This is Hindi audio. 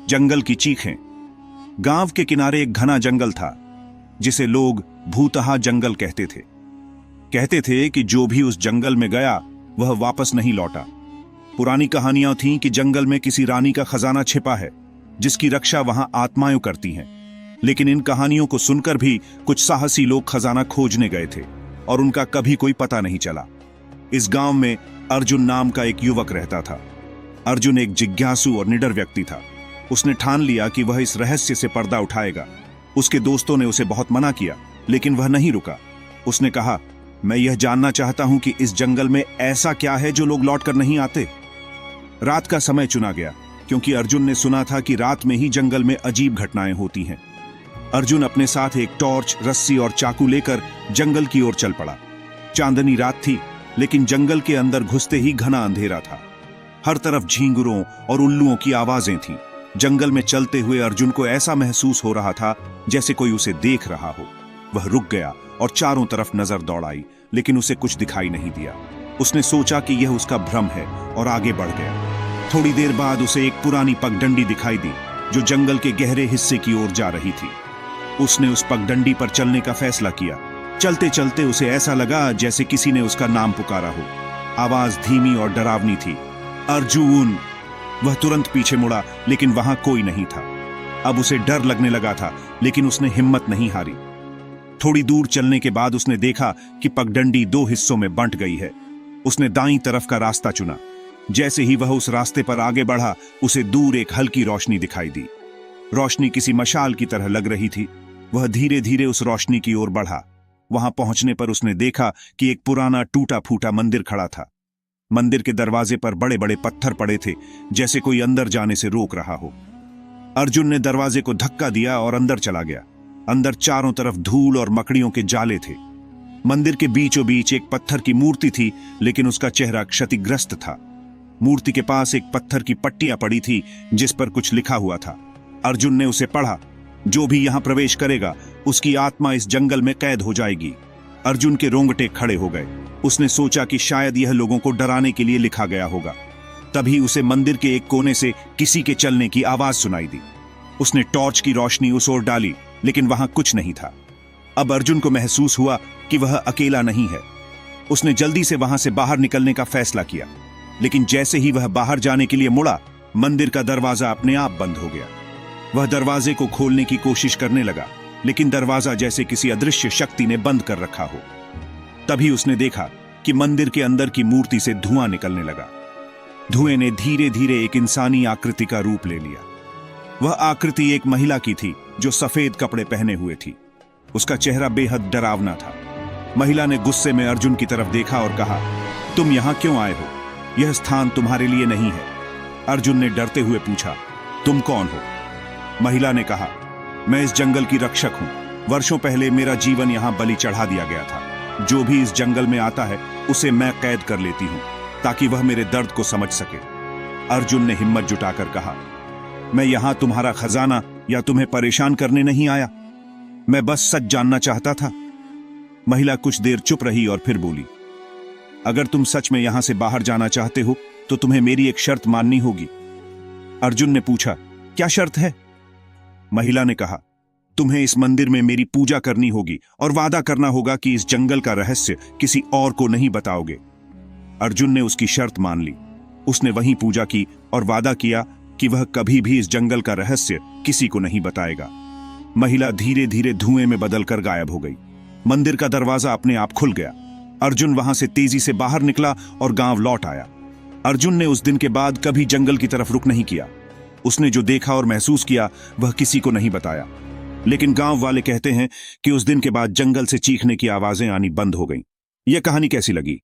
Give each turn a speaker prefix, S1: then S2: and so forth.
S1: जंगल की चीखें। गांव के किनारे एक घना जंगल था जिसे लोग भूतहा जंगल कहते थे कि जो भी उस जंगल में गया वह वापस नहीं लौटा। पुरानी कहानियां थीं कि जंगल में किसी रानी का खजाना छिपा है जिसकी रक्षा वहां आत्माएं करती हैं। लेकिन इन कहानियों को सुनकर भी कुछ साहसी लोग खजाना खोजने गए थे और उनका कभी कोई पता नहीं चला। इस गांव में अर्जुन नाम का एक युवक रहता था। अर्जुन एक जिज्ञासु और निडर व्यक्ति था। उसने ठान लिया कि वह इस रहस्य से पर्दा उठाएगा। उसके दोस्तों ने उसे बहुत मना किया, लेकिन वह नहीं रुका। उसने कहा, मैं यह जानना चाहता हूं कि इस जंगल में ऐसा क्या है जो लोग लौटकर नहीं आते। रात का समय चुना गया क्योंकि अर्जुन ने सुना था कि रात में ही जंगल में अजीब घटनाएं होती हैं। अर्जुन अपने साथ एक टॉर्च, रस्सी और चाकू लेकर जंगल की ओर चल पड़ा। चांदनी रात थी, लेकिन जंगल के अंदर घुसते ही घना अंधेरा था। हर तरफ झींगुरों और उल्लुओं की आवाजें थीं। जंगल में चलते हुए अर्जुन को ऐसा महसूस हो रहा था जैसे कोई उसे देख रहा हो। वह रुक गया और चारों तरफ नजर दौड़ाई, लेकिन उसे कुछ दिखाई नहीं दिया। उसने सोचा कि यह उसका भ्रम है और आगे बढ़ गया। थोड़ी देर बाद उसे एक पुरानी पगडंडी दिखाई दी जो जंगल के गहरे हिस्से की ओर जा रही थी। उसने उस पगडंडी पर चलने का फैसला किया। चलते चलते उसे ऐसा लगा जैसे किसी ने उसका नाम पुकारा हो। आवाज धीमी और डरावनी थी, अर्जुन। वह तुरंत पीछे मुड़ा, लेकिन वहां कोई नहीं था। अब उसे डर लगने लगा था, लेकिन उसने हिम्मत नहीं हारी। थोड़ी दूर चलने के बाद उसने देखा कि पगडंडी दो हिस्सों में बंट गई है। उसने दाईं तरफ का रास्ता चुना। जैसे ही वह उस रास्ते पर आगे बढ़ा, उसे दूर एक हल्की रोशनी दिखाई दी। रोशनी किसी मशाल की तरह लग रही थी। वह धीरे धीरे उस रोशनी की ओर बढ़ा। वहां पहुंचने पर उसने देखा कि एक पुराना टूटा फूटा मंदिर खड़ा था। मंदिर के दरवाजे पर बड़े बड़े पत्थर पड़े थे, जैसे कोई अंदर जाने से रोक रहा हो। अर्जुन ने दरवाजे को धक्का दिया और अंदर चला गया। अंदर चारों तरफ धूल और मकड़ियों के जाले थे। मंदिर के बीचों बीच एक पत्थर की मूर्ति थी, लेकिन उसका चेहरा क्षतिग्रस्त था। मूर्ति के पास एक पत्थर की पट्टियां पड़ी थी जिस पर कुछ लिखा हुआ था। अर्जुन ने उसे पढ़ा, जो भी यहां प्रवेश करेगा उसकी आत्मा इस जंगल में कैद हो जाएगी। अर्जुन के रोंगटे खड़े हो गए। उसने सोचा कि शायद यह लोगों को डराने के लिए लिखा गया होगा। तभी उसे मंदिर के एक कोने से किसी के चलने की आवाज सुनाई दी। उसने टॉर्च की रोशनी उस ओर डाली, लेकिन वहां कुछ नहीं था। अब अर्जुन को महसूस हुआ कि वह अकेला नहीं है। उसने जल्दी से वहां से बाहर निकलने का फैसला किया, लेकिन जैसे ही वह बाहर जाने के लिए मुड़ा, मंदिर का दरवाजा अपने आप बंद हो गया। वह दरवाजे को खोलने की कोशिश करने लगा, लेकिन दरवाजा जैसे किसी अदृश्य शक्ति ने बंद कर रखा हो। तभी उसने देखा कि मंदिर के अंदर की मूर्ति से धुआं निकलने लगा। धुएं ने धीरे धीरे एक इंसानी आकृति का रूप ले लिया। वह आकृति एक महिला की थी जो सफेद कपड़े पहने हुए थी। उसका चेहरा बेहद डरावना था। महिला ने गुस्से में अर्जुन की तरफ देखा और कहा, तुम यहां क्यों आए हो? यह स्थान तुम्हारे लिए नहीं है। अर्जुन ने डरते हुए पूछा, तुम कौन हो? महिला ने कहा, मैं इस जंगल की रक्षक हूं। वर्षों पहले मेरा जीवन यहां बलि चढ़ा दिया गया था। जो भी इस जंगल में आता है उसे मैं कैद कर लेती हूं ताकि वह मेरे दर्द को समझ सके। अर्जुन ने हिम्मत जुटाकर कहा, मैं यहां तुम्हारा खजाना या तुम्हें परेशान करने नहीं आया। मैं बस सच जानना चाहता था। महिला कुछ देर चुप रही और फिर बोली, अगर तुम सच में यहां से बाहर जाना चाहते हो तो तुम्हें मेरी एक शर्त माननी होगी। अर्जुन ने पूछा, क्या शर्त है? महिला ने कहा, तुम्हें इस मंदिर में मेरी पूजा करनी होगी और वादा करना होगा कि इस जंगल का रहस्य किसी और को नहीं बताओगे। अर्जुन ने उसकी शर्त मान ली। उसने वहीं पूजा की और वादा किया कि वह कभी भी इस जंगल का रहस्य किसी को नहीं बताएगा। महिला धीरे धीरे धुएं में बदलकर गायब हो गई। मंदिर का दरवाजा अपने आप खुल गया। अर्जुन वहां से तेजी से बाहर निकला और गांव लौट आया। अर्जुन ने उस दिन के बाद कभी जंगल की तरफ रुख नहीं किया। उसने जो देखा और महसूस किया वह किसी को नहीं बताया। लेकिन गांव वाले कहते हैं कि उस दिन के बाद जंगल से चीखने की आवाजें आनी बंद हो गईं। यह कहानी कैसी लगी?